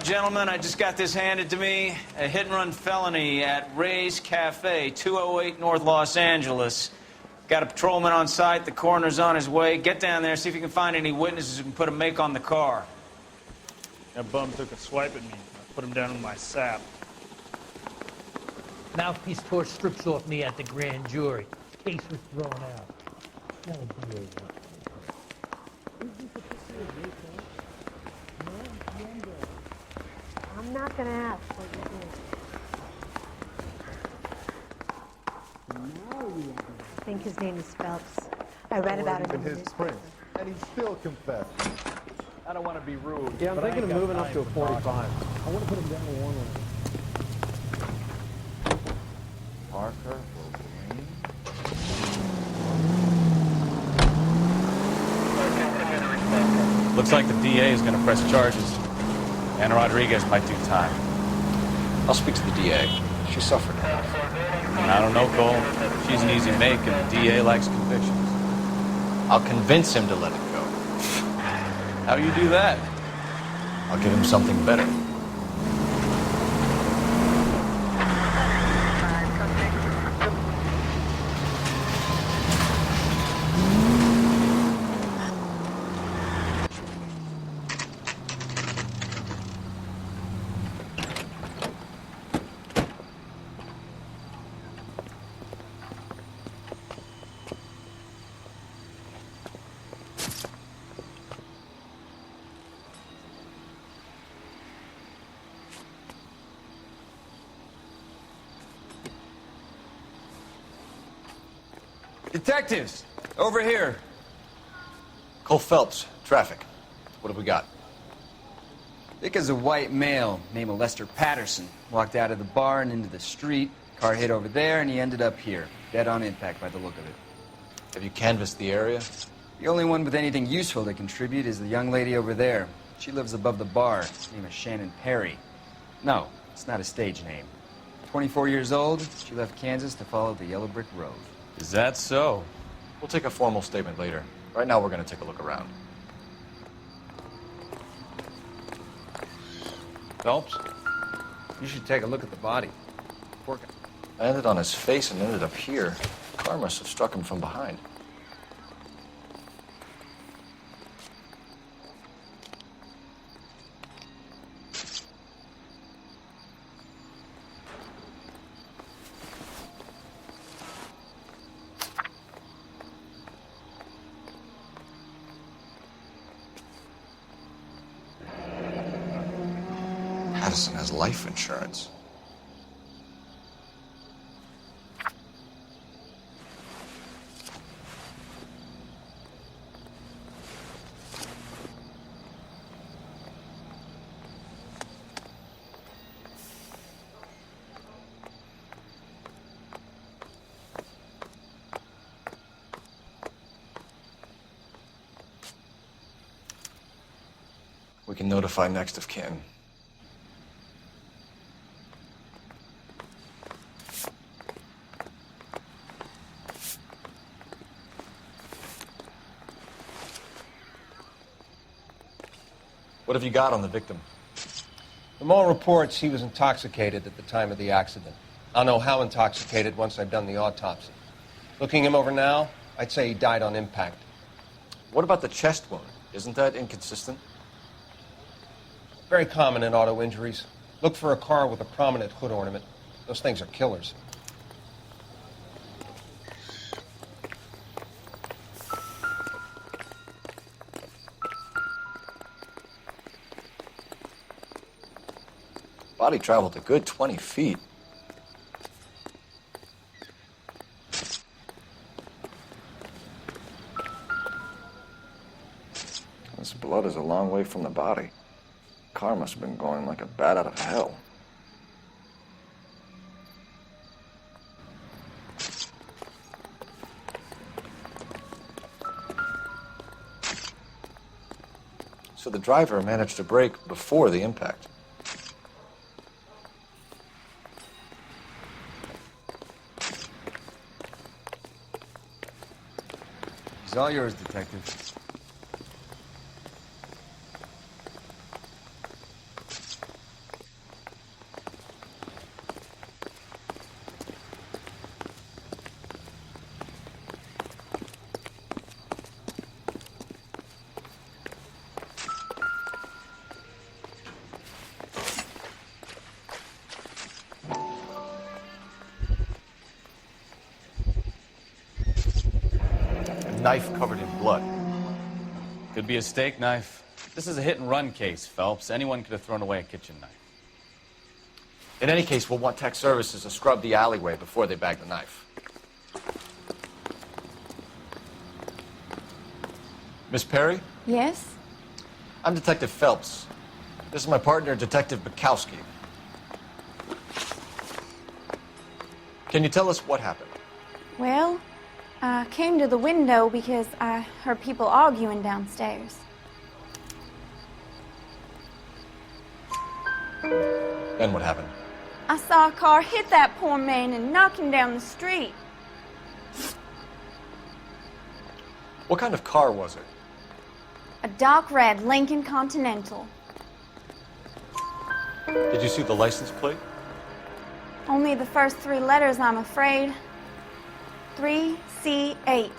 gentlemen, I just got this handed to me. A hit-and-run felony at Ray's Cafe, 208 North Los Angeles. Got a patrolman on site. The coroner's on his way. Get down there, see if you can find any witnesses who can put a make on the car. That bum took a swipe at me. I put him down with my sap. Mouthpiece tore strips off me at the grand jury. Case was thrown out. I'm not going to ask what you did. I think his name is Phelps. I read about him in the his newspaper. print, and he still confessed. I don't want to be rude. Yeah, I'm thinking of moving up to a 45. I want to put him down to 1 lane. Parker, Wolverine. Looks like the DA is going to press charges. Anna Rodriguez might do time. I'll speak to the DA. She suffered enough. I don't know, Cole. She's an easy make, and the DA likes convictions. I'll convince him to let it go. How you do that? I'll give him something better. Detectives, over here. Cole Phelps, traffic. What have we got? Dick is a white male named Lester Patterson. Walked out of the bar and into the street. Car hit over there, and he ended up here. Dead on impact by the look of it. Have you canvassed the area? The only one with anything useful to contribute is the young lady over there. She lives above the bar. Her name is Shannon Perry. No, it's not a stage name. 24 years old, she left Kansas to follow the yellow brick road. Is that so? We'll take a formal statement later. Right now, we're going to take a look around. Phelps, you should take a look at the body. Poor guy. I ended on his face and ended up here. Car must have struck him from behind. Patterson has life insurance. We can notify next of kin. What have you got on the victim? From all reports, he was intoxicated at the time of the accident. I'll know how intoxicated once I've done the autopsy. Looking him over now, I'd say he died on impact. What about the chest wound? Isn't that inconsistent? Very common in auto injuries. Look for a car with a prominent hood ornament. Those things are killers. Body traveled a good 20 feet. This blood is a long way from the body. Car must have been going like a bat out of hell. So the driver managed to brake before the impact. It's all yours, Detective. knife covered in blood. Could be a steak knife. This is a hit-and-run case, Phelps. Anyone could have thrown away a kitchen knife. In any case, we'll want tech services to scrub the alleyway before they bag the knife. Miss Perry? Yes? I'm Detective Phelps. This is my partner, Detective Bukowski. Can you tell us what happened? Well, I came to the window because I heard people arguing downstairs. Then what happened? I saw a car hit that poor man and knock him down the street. What kind of car was it? A dark red Lincoln Continental. Did you see the license plate? Only the first 3 letters, I'm afraid. 3C8.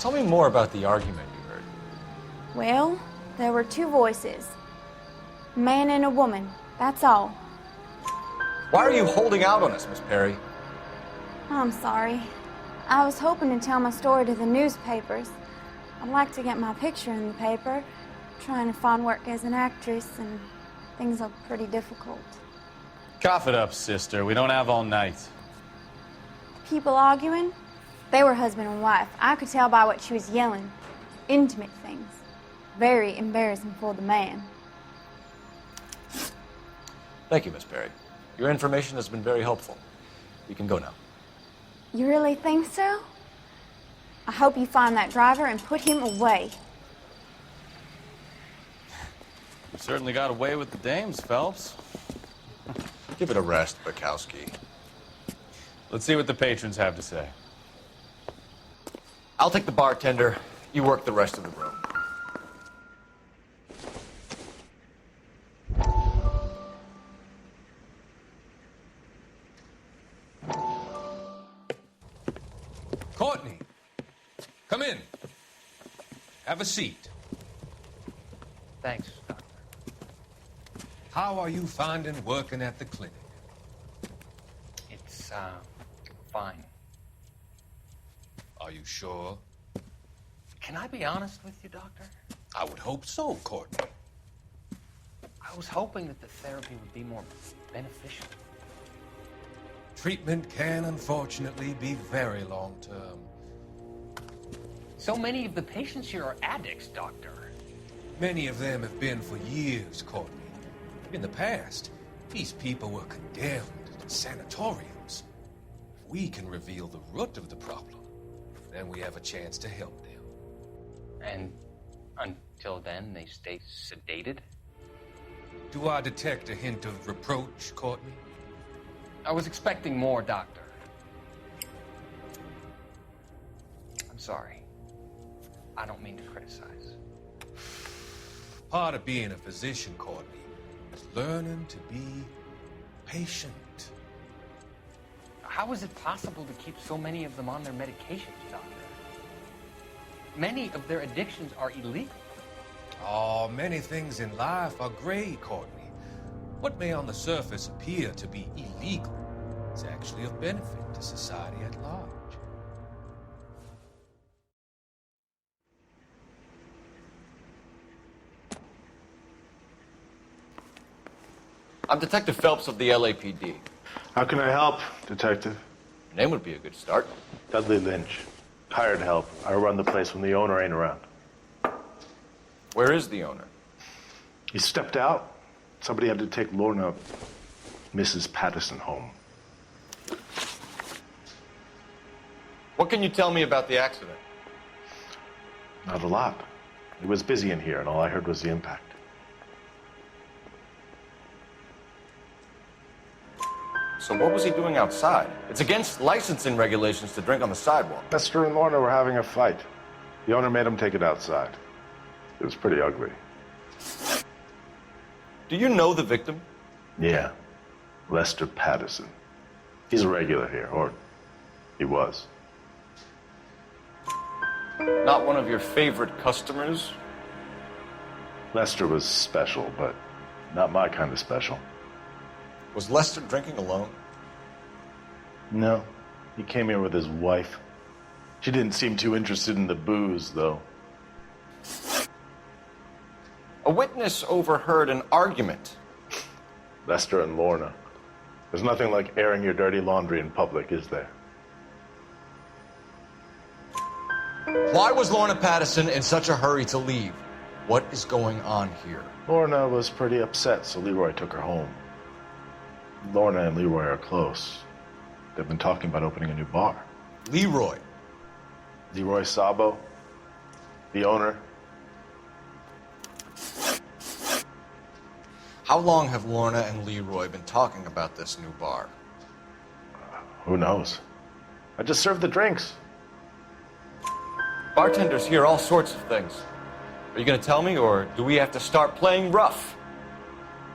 Tell me more about the argument you heard. Well, there were 2 voices. A man and a woman, that's all. Why are you holding out on us, Miss Perry? I'm sorry. I was hoping to tell my story to the newspapers. I'd like to get my picture in the paper. Trying to find work as an actress, and things are pretty difficult. Cough it up, sister. We don't have all night. People arguing? They were husband and wife. I could tell by what she was yelling. Intimate things. Very embarrassing for the man. Thank you, Miss Perry. Your information has been very helpful. You can go now. You really think so? I hope you find that driver and put him away. You certainly got away with the dames, Phelps. Give it a rest, Bukowski. Let's see what the patrons have to say. I'll take the bartender. You work the rest of the room. Courtney, come in. Have a seat. Thanks, Doctor. How are you finding working at the clinic? It's, fine. Are you sure? Can I be honest with you, Doctor? I would hope so, Courtney. I was hoping that the therapy would be more beneficial. Treatment can, unfortunately, be very long-term. So many of the patients here are addicts, Doctor. Many of them have been for years, Courtney. In the past, these people were condemned to sanatoriums. If we can reveal the root of the problem, then we have a chance to help them. And until then, they stay sedated? Do I detect a hint of reproach, Courtney? I was expecting more, Doctor. I'm sorry. I don't mean to criticize. Part of being a physician, Courtney, is learning to be patient. How is it possible to keep so many of them on their medications, Doctor? Many of their addictions are illegal. Oh, many things in life are gray, Courtney. What may on the surface appear to be illegal is actually of benefit to society at large. I'm Detective Phelps of the LAPD. How can I help, Detective? Your name would be a good start. Dudley Lynch. Hired help. I run the place when the owner ain't around. Where is the owner? He stepped out. Somebody had to take Lorna, Mrs. Patterson, home. What can you tell me about the accident? Not a lot. It was busy in here, and all I heard was the impact. So what was he doing outside? It's against licensing regulations to drink on the sidewalk. Lester and Lorna were having a fight. The owner made him take it outside. It was pretty ugly. Do you know the victim? Yeah. Lester Patterson. He's a regular here, or he was. Not one of your favorite customers? Lester was special, but not my kind of special. Was Lester drinking alone? No. He came here with his wife. She didn't seem too interested in the booze, though. A witness overheard an argument. Lester and Lorna. There's nothing like airing your dirty laundry in public, is there? Why was Lorna Patterson in such a hurry to leave? What is going on here? Lorna was pretty upset, so Leroy took her home. Lorna and Leroy are close. They've been talking about opening a new bar. Leroy? Leroy Sabo, the owner. How long have Lorna and Leroy been talking about this new bar? Who knows? I just served the drinks. Bartenders hear all sorts of things. Are you going to tell me, or do we have to start playing rough?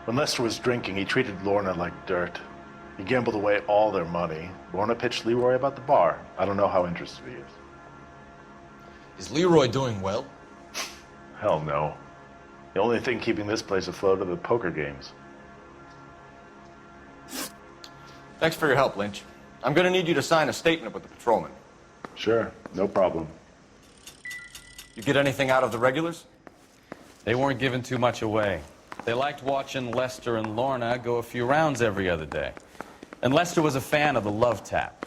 When Lester was drinking, he treated Lorna like dirt. He gambled away all their money. Lorna pitched Leroy about the bar. I don't know how interested he is. Is Leroy doing well? Hell no. The only thing keeping this place afloat are the poker games. Thanks for your help, Lynch. I'm going to need you to sign a statement with the patrolman. Sure, no problem. You get anything out of the regulars? They weren't giving too much away. They liked watching Lester and Lorna go a few rounds every other day. And Lester was a fan of the love tap.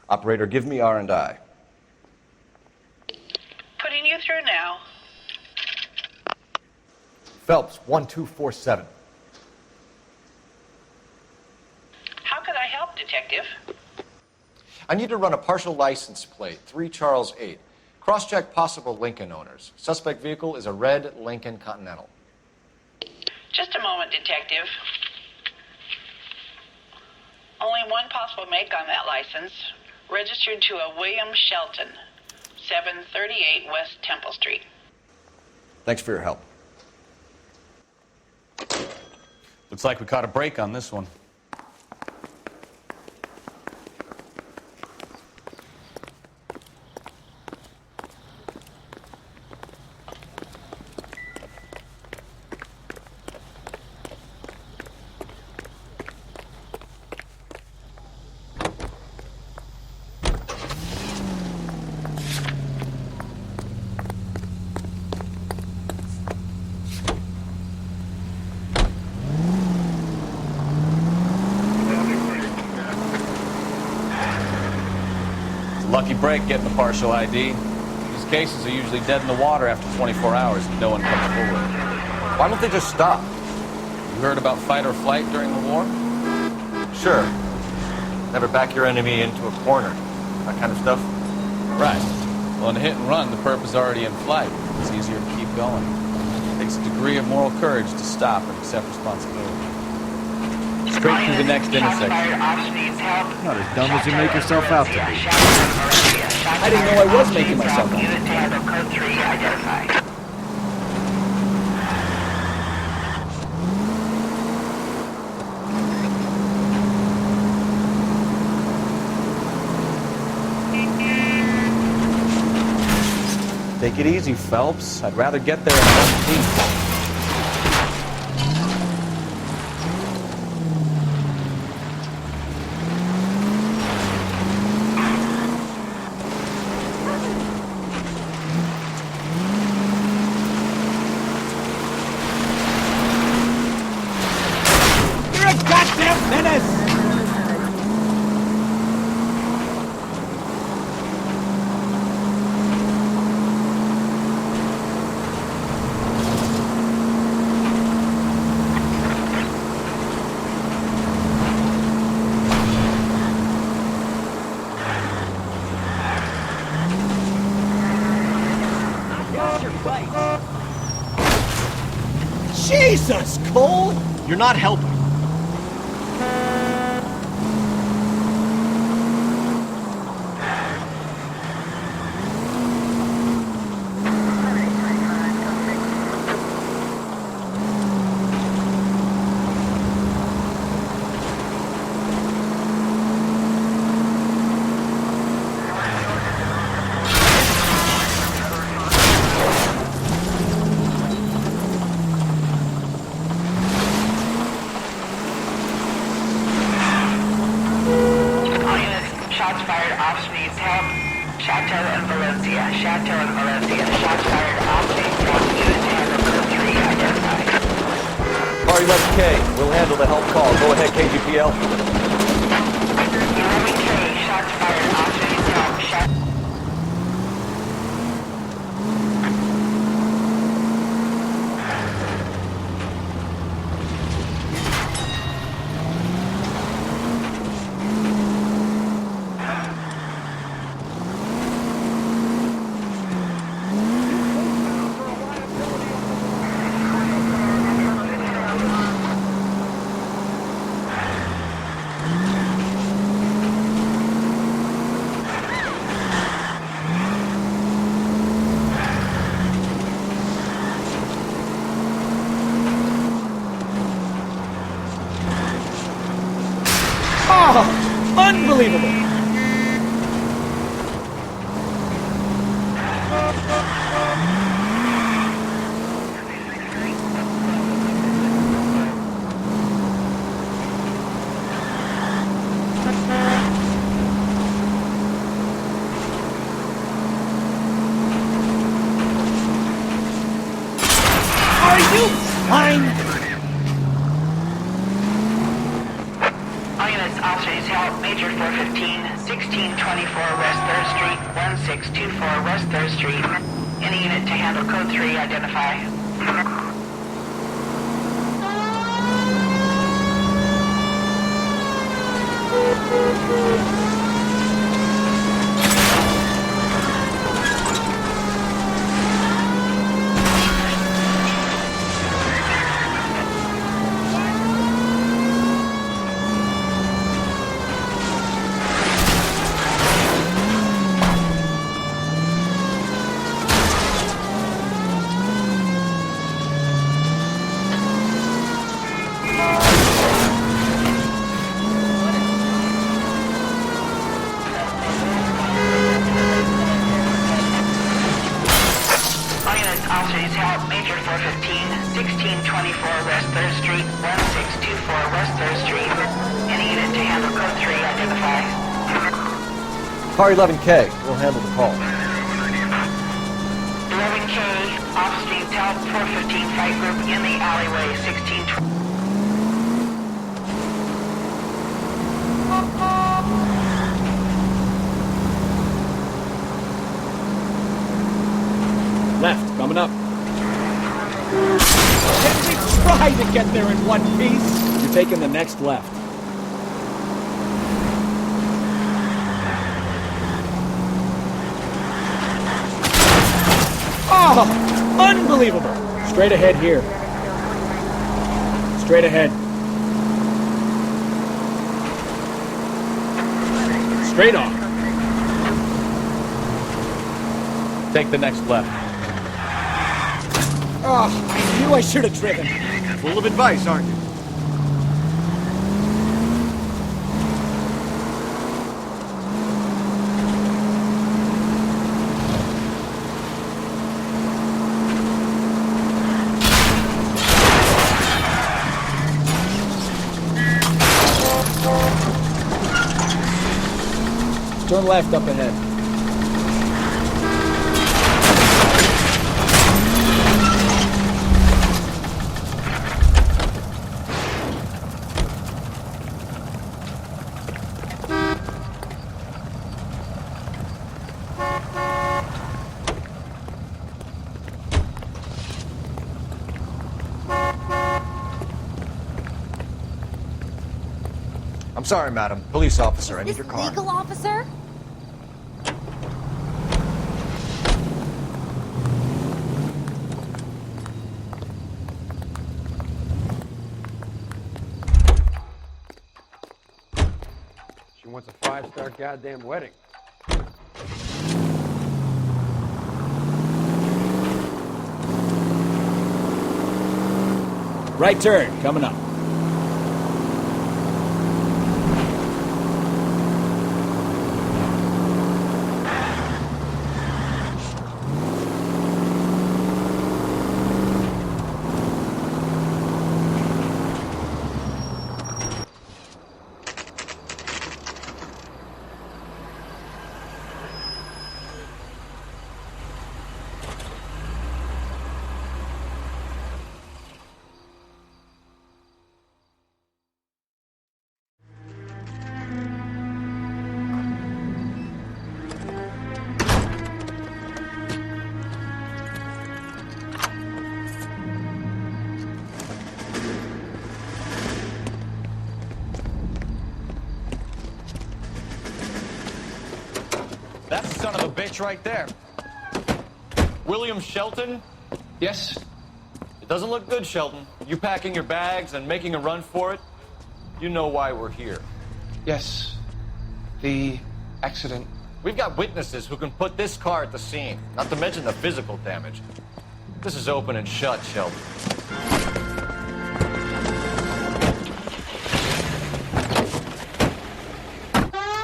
Operator, give me R&I. Putting you through now. Phelps, 1247. How could I help, Detective? I need to run a partial license plate, 3 Charles 8. Cross-check possible Lincoln owners. Suspect vehicle is a red Lincoln Continental. Just a moment, Detective. Only one possible make on that license. Registered to a William Shelton, 738 West Temple Street. Thanks for your help. Looks like we caught a break on this one. Lucky break getting the partial ID. These cases are usually dead in the water after 24 hours and no one comes forward. Why don't they just stop? You heard about fight or flight during the war? Sure. Never back your enemy into a corner. That kind of stuff. Right. Well, in a hit and run, the perp is already in flight. It's easier to keep going. It takes a degree of moral courage to stop and accept responsibility. Straight through the next intersection. Not as dumb as you make yourself out to be. I didn't know I was making myself up. Take it easy, Phelps. I'd rather get there in one piece. Jesus, Cole! You're not helping. Shots fired off stage. Unit to handle code 3 identified. Car 11K, we'll handle the help call. Go ahead, KGPL. 11K, shots fired off stage. Shot. Oh, unbelievable! Are you fine? All units, officers help. Major 415, 1624 West 3rd Street, 1624 West 3rd Street. Any unit to handle code 3, identify. Officers help. Major 415, 1624 West 3rd Street, 1624 West 3rd Street. Any unit to handle code 3, identify. Car 11K, we'll handle the call. 11K, officers help. 415 fight group in the alleyway, 1620. Left, coming up. Can we try to get there in one piece? You're taking the next left. Oh, unbelievable. Straight ahead here. Straight ahead. Straight on. Take the next left. Oh, I knew I should have driven. Full of advice, aren't you? Turn left up ahead. I'm sorry, madam. Police officer, I need your car. Legal officer? She wants a 5-star goddamn wedding. Right turn, coming up. son of a bitch right there. William Shelton? Yes? It doesn't look good, Shelton. You packing your bags and making a run for it? You know why we're here. Yes. The accident. We've got witnesses who can put this car at the scene, not to mention the physical damage. This is open and shut, Shelton.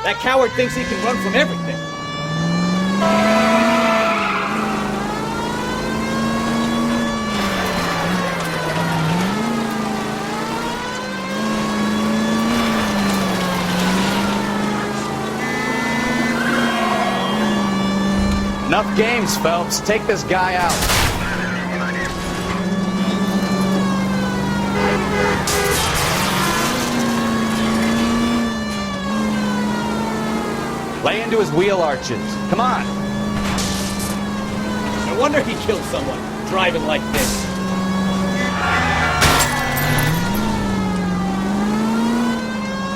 That coward thinks he can run from everything. Enough games, Phelps. Take this guy out. Lay into his wheel arches. Come on. No wonder he killed someone driving like this.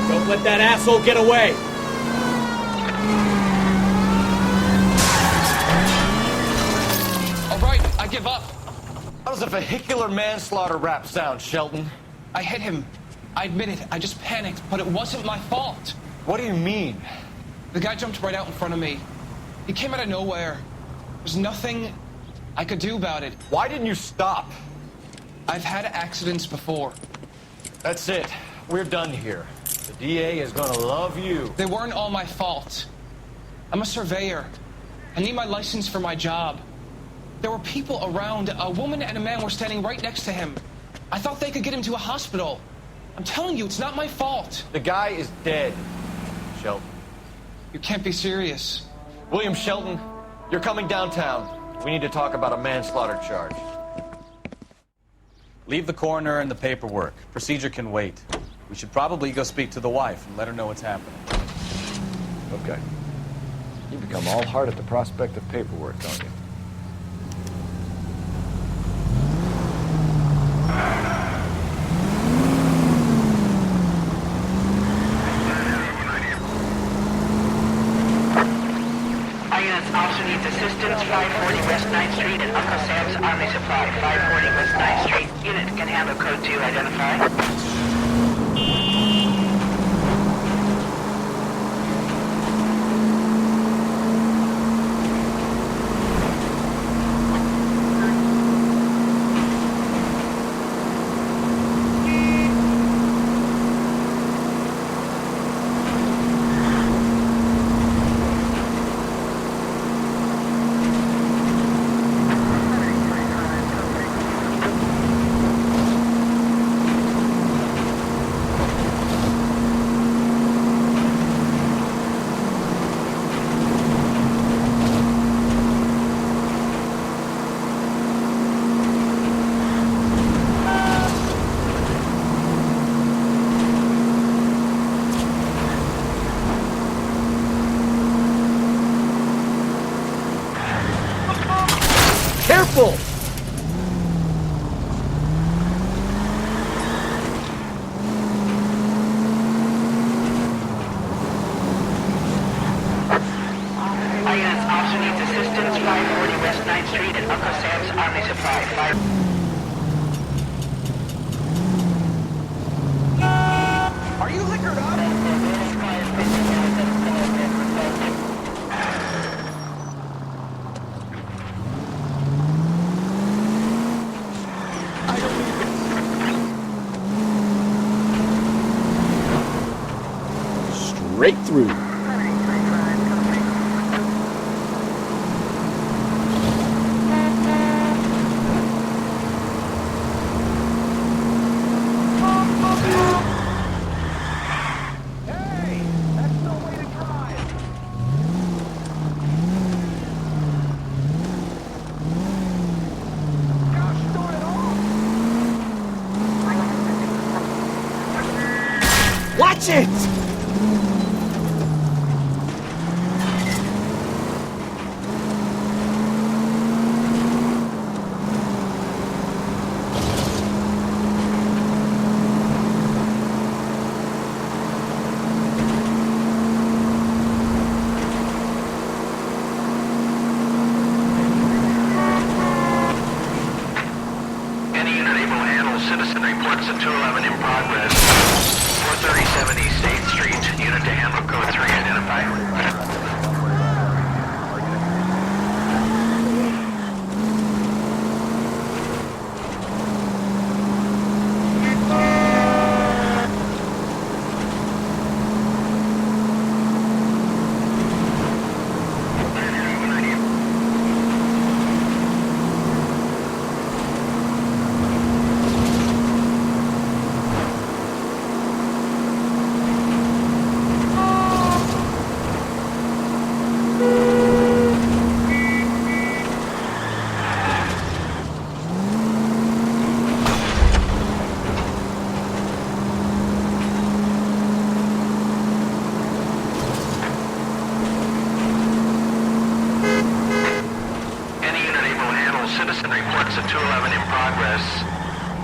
Don't let that asshole get away. All right, I give up. How does a vehicular manslaughter rap sound, Shelton? I hit him. I admit it. I just panicked, but it wasn't my fault. What do you mean? The guy jumped right out in front of me. He came out of nowhere. There's nothing I could do about it. Why didn't you stop? I've had accidents before. That's it. We're done here. The DA is gonna love you. They weren't all my fault. I'm a surveyor. I need my license for my job. There were people around. A woman and a man were standing right next to him. I thought they could get him to a hospital. I'm telling you, it's not my fault. The guy is dead, Shelton. You can't be serious. William Shelton, you're coming downtown. We need to talk about a manslaughter charge. Leave the coroner and the paperwork. Procedure can wait. We should probably go speak to the wife and let her know what's happening. Okay. You become all heart at the prospect of paperwork, don't you? Officer needs assistance, 540 West 9th Street at Uncle Sam's Army Supply. 540 West 9th Street. Unit can handle code 2, identify. Careful! Officer needs assistance, 540 West 9th Street at Uncle Sam's Army Supply. Are you liquored up? Straight through. Watch it! citizen reports a 211 in progress.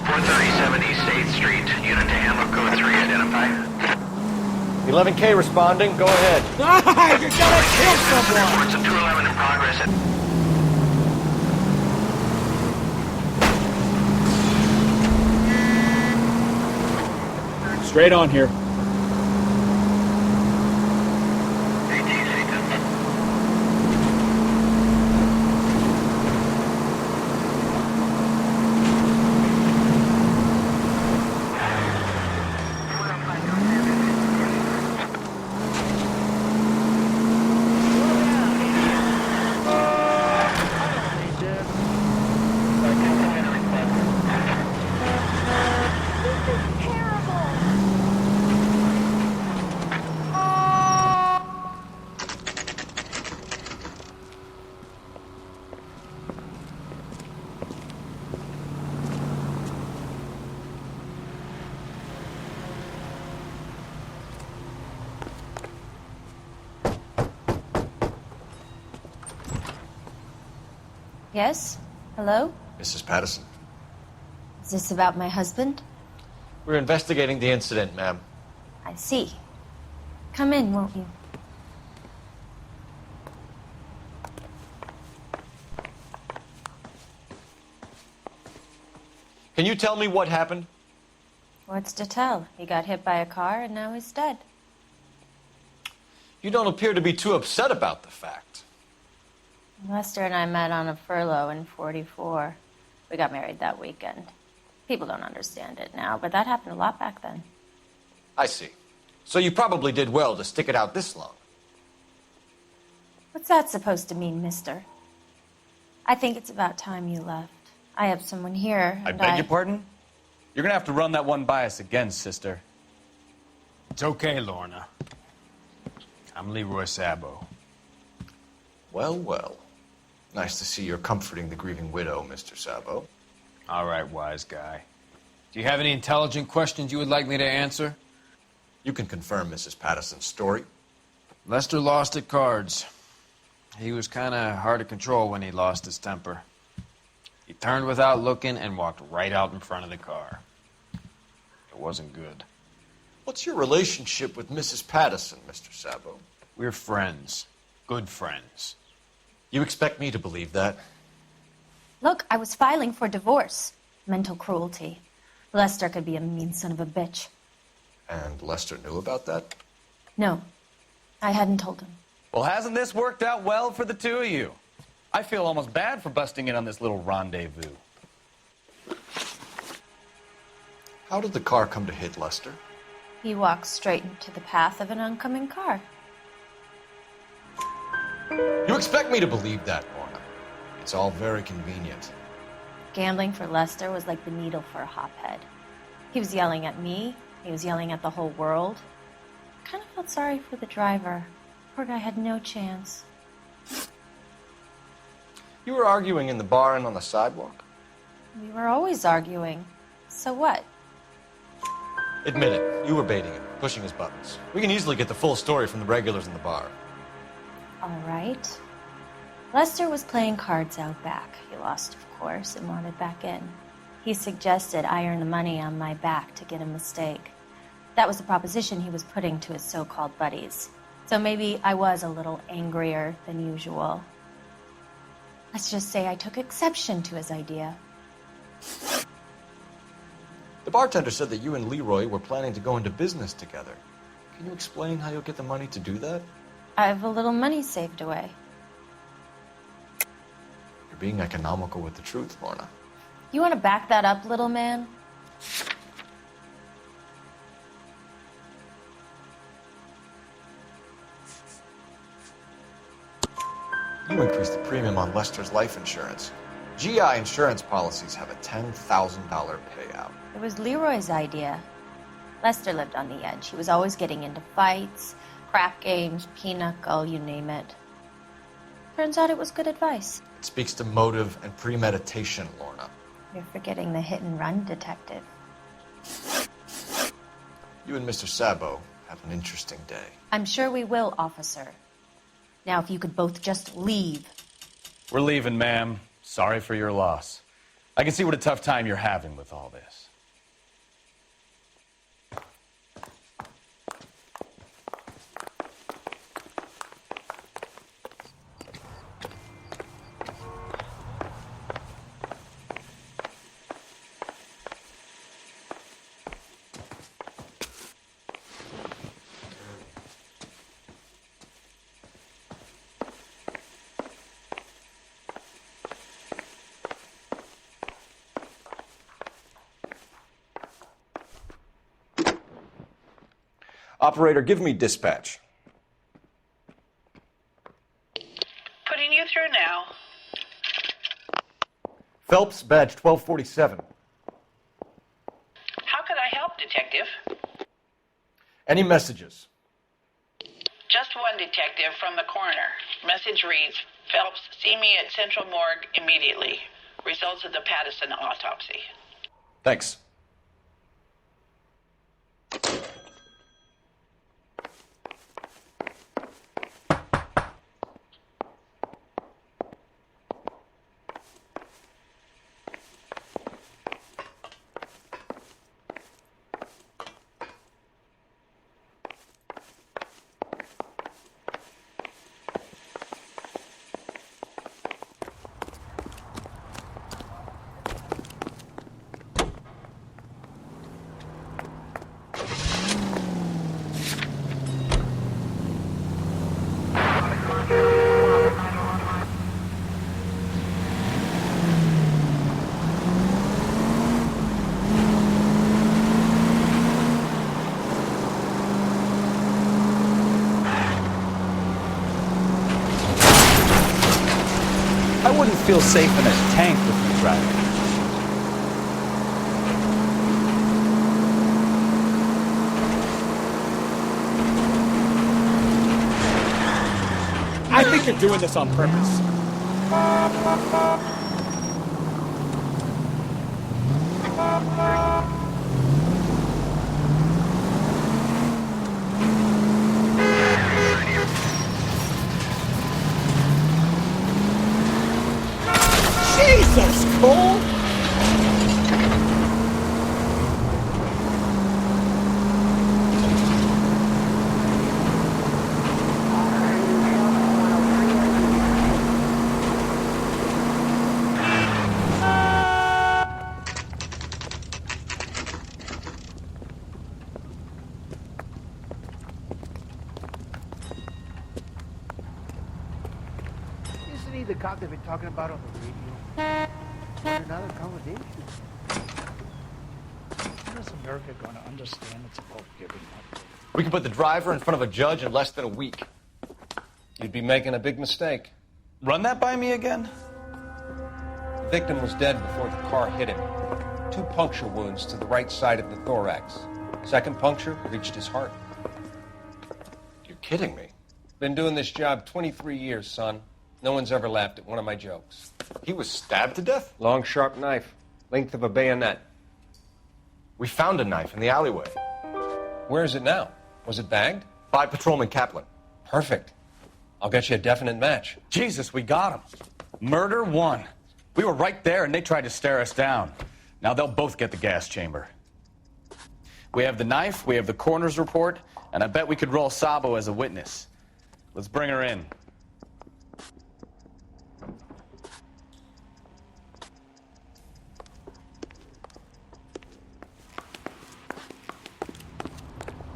437 East 8th Street. Unit to handle code 3. Identify. 11K responding. Go ahead. You're gonna kill someone! Reports a 211 in progress. Straight on here. Yes? Hello? Mrs. Patterson. Is this about my husband? We're investigating the incident, ma'am. I see. Come in, won't you? Can you tell me what happened? What's to tell? He got hit by a car and now he's dead. You don't appear to be too upset about the fact. Lester and I met on a furlough in '44. We got married that weekend. People don't understand it now, but that happened a lot back then. I see. So you probably did well to stick it out this long. What's that supposed to mean, mister? I think it's about time you left. I have someone here, I and beg your pardon? You're gonna have to run that one by us again, sister. It's okay, Lorna. I'm Leroy Sabo. Well, well. Nice to see you're comforting the grieving widow, Mr. Sabo. All right, wise guy. Do you have any intelligent questions you would like me to answer? You can confirm Mrs. Patterson's story. Lester lost at cards. He was kind of hard to control when he lost his temper. He turned without looking and walked right out in front of the car. It wasn't good. What's your relationship with Mrs. Patterson, Mr. Sabo? We're friends. Good friends. You expect me to believe that? Look, I was filing for divorce. Mental cruelty. Lester could be a mean son of a bitch. And Lester knew about that? No, I hadn't told him. Well, hasn't this worked out well for the two of you? I feel almost bad for busting in on this little rendezvous. How did the car come to hit Lester? He walked straight into the path of an oncoming car. You expect me to believe that, Lorna? It's all very convenient. Gambling for Lester was like the needle for a hophead. He was yelling at me. He was yelling at the whole world. I kind of felt sorry for the driver. Poor guy had no chance. You were arguing in the bar and on the sidewalk? We were always arguing. So what? Admit it. You were baiting him, pushing his buttons. We can easily get the full story from the regulars in the bar. All right. Lester was playing cards out back. He lost, of course, and wanted back in. He suggested I earn the money on my back to get a mistake. That was the proposition he was putting to his so-called buddies. So maybe I was a little angrier than usual. Let's just say I took exception to his idea. The bartender said that you and Leroy were planning to go into business together. Can you explain how you'll get the money to do that? I have a little money saved away. You're being economical with the truth, Lorna. You want to back that up, little man? You increased the premium on Lester's life insurance. GI insurance policies have a $10,000 payout. It was Leroy's idea. Lester lived on the edge. He was always getting into fights, crap games, pinochle, you name it. Turns out it was good advice. It speaks to motive and premeditation, Lorna. You're forgetting the hit-and-run detective. You and Mr. Sabo have an interesting day. I'm sure we will, officer. Now, if you could both just leave. We're leaving, ma'am. Sorry for your loss. I can see what a tough time you're having with all this. Operator, give me dispatch. Putting you through now. Phelps, badge 1247. How could I help, Detective? Any messages? Just one detective from the coroner. Message reads, Phelps, see me at Central Morgue immediately. Results of the Pattison autopsy. Thanks. I wouldn't feel safe in a tank with you driving. I think you're doing this on purpose. Jesus, Cole! Isn't he the cop they've been talking about on the radio? Another accommodation. How is America going to understand it's about giving up? We can put the driver in front of a judge in less than a week. You'd be making a big mistake. Run that by me again? The victim was dead before the car hit him. 2 puncture wounds to the right side of the thorax. Second puncture reached his heart. You're kidding me. Been doing this job 23 years, son. No one's ever laughed at one of my jokes. He was stabbed to death? Long, sharp knife. Length of a bayonet. We found a knife in the alleyway. Where is it now? Was it bagged? By Patrolman Kaplan. Perfect. I'll get you a definite match. Jesus, we got him. Murder 1. We were right there and they tried to stare us down. Now they'll both get the gas chamber. We have the knife, we have the coroner's report, and I bet we could roll Sabo as a witness. Let's bring her in.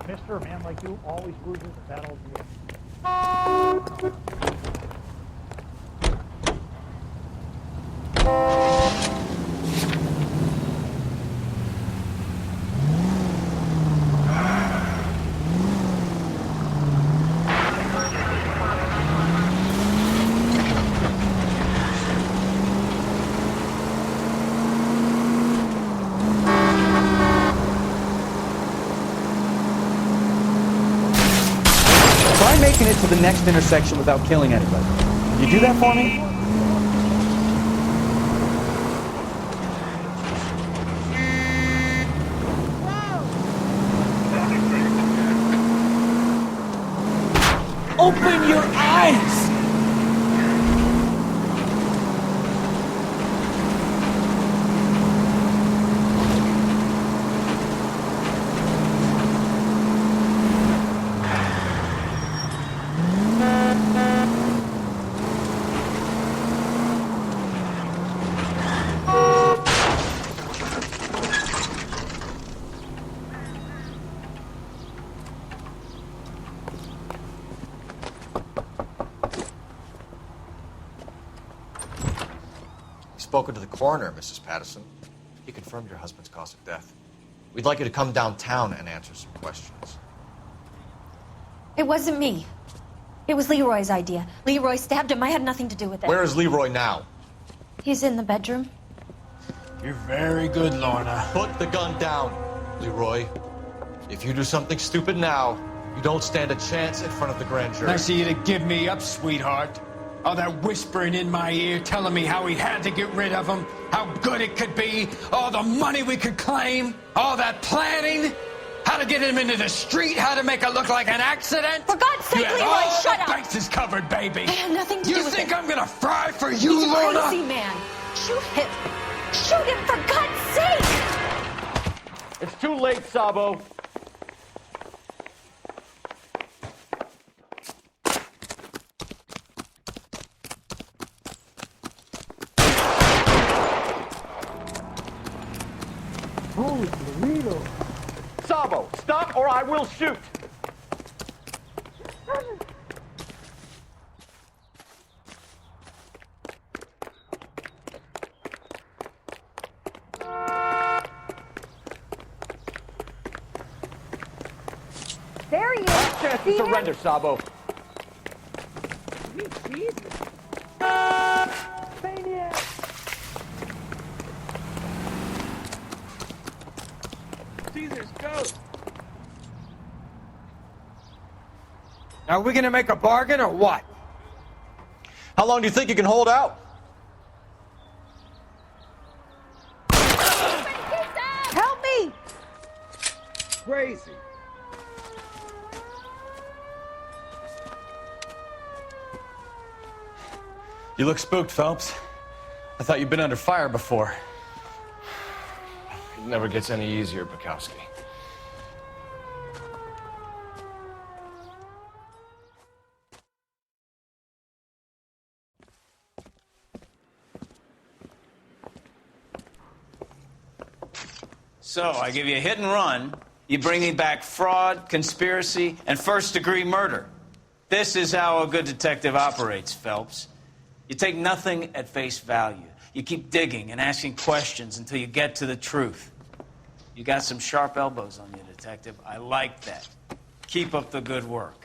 Mister, a man like you always loses the battle at the end. Try making it to the next intersection without killing anybody. Can you do that for me? Open your eyes! spoken to the coroner, Mrs. Patterson. He confirmed your husband's cause of death. We'd like you to come downtown and answer some questions. It wasn't me. It was Leroy's idea. Leroy stabbed him. I had nothing to do with it. Where is Leroy now? He's in the bedroom. You're very good, Lorna. Put the gun down, Leroy. If you do something stupid now, you don't stand a chance in front of the grand jury. Nice of you to give me up, sweetheart. All that whispering in my ear, telling me how he had to get rid of him, how good it could be, all the money we could claim, all that planning, how to get him into the street, how to make it look like an accident. For God's sake, you had Leroy, all shut the up. bases covered, baby. I have nothing to do with it. You think I'm gonna fry for you, He's a Lorna? crazy man. Shoot him. Shoot him, for God's sake. It's too late, Sabo. Holy Toledo. Sabo, stop or I will shoot. There he is. Last chance to surrender, Sabo. Caesar's ghost. Now, are we gonna make a bargain or what? How long do you think you can hold out? Help me! Crazy. You look spooked, Phelps. I thought you'd been under fire before. It never gets any easier, Bukowski. So, I give you a hit and run. You bring me back fraud, conspiracy, and first-degree murder. This is how a good detective operates, Phelps. You take nothing at face value. You keep digging and asking questions until you get to the truth. You got some sharp elbows on you, detective. I like that. Keep up the good work.